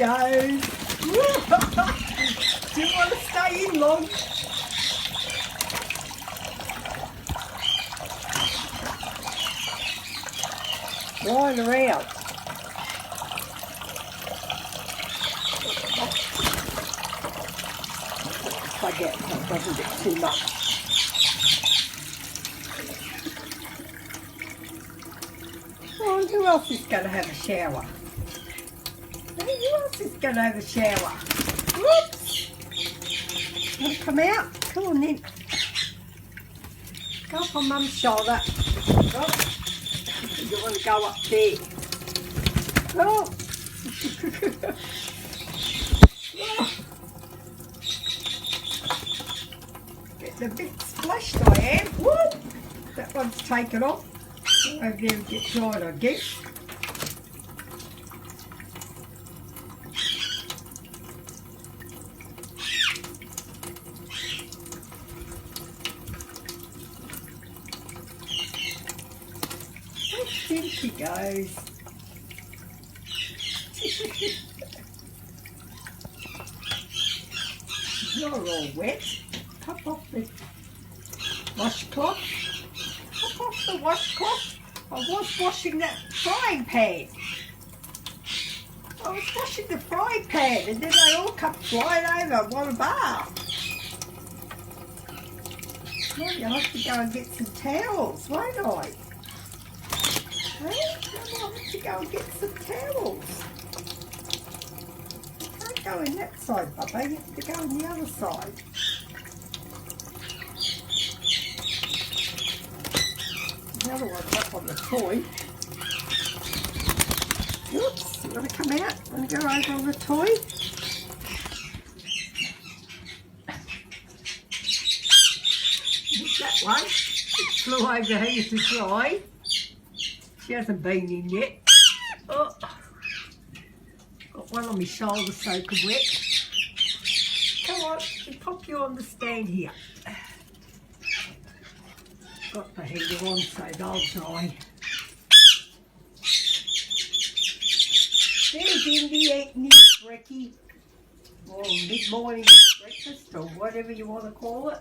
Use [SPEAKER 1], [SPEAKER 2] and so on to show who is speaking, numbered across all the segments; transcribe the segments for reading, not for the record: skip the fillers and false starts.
[SPEAKER 1] goes. Do you want to stay in long? Right around. If I get so it doesn't get too much. Oh, and who else is going to have a shower? Who else is going to have a shower? Whoops! Want to come out? Come on then. Go up on Mum's shoulder. Oh. You want to go up there. Oh. Oh. Getting a bit splashed I am. Whoop! That one's taken off. Go over there and get dried, I guess. In she goes. You're all wet. Pop off the washcloth. Pop off the washcloth. I was washing that frying pan. I was washing the frying pan and then they all come flying over and want a bath. Well, you'll have to go and get some towels, won't I? Hey, I'll have to go and get some towels. You can't go in that side, Bubba. You have to go on the other side. The other one's up on the toy. Oops, you want to come out? Want to go over on the toy? That one. It flew over here to dry. She hasn't been in yet. Oh. Got one on my shoulder soaking wet. Come on, I'll pop you on the stand here. Got the heater on so they'll dry. There's Indy eating his brekkie. Or mid-morning breakfast or whatever you want to call it.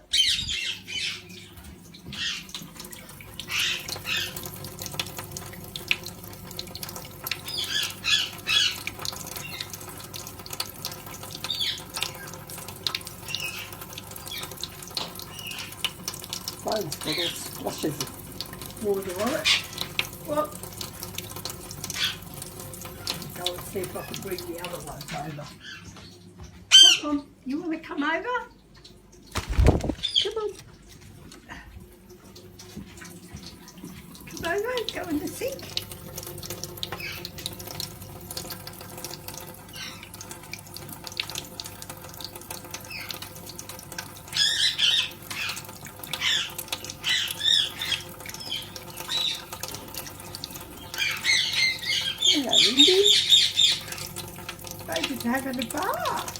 [SPEAKER 1] Phone's got all splashes of water on it. Well, I'll go and see if I can bring the other ones over. Come on, you want to come over? Come on. Come over, go in the sink. Hello, Indy. Baby's having a bath.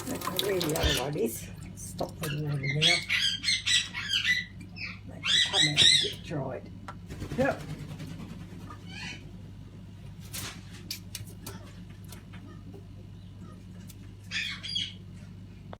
[SPEAKER 1] That's where the other one is. Stop the water now. They can come out and get dried. Yep.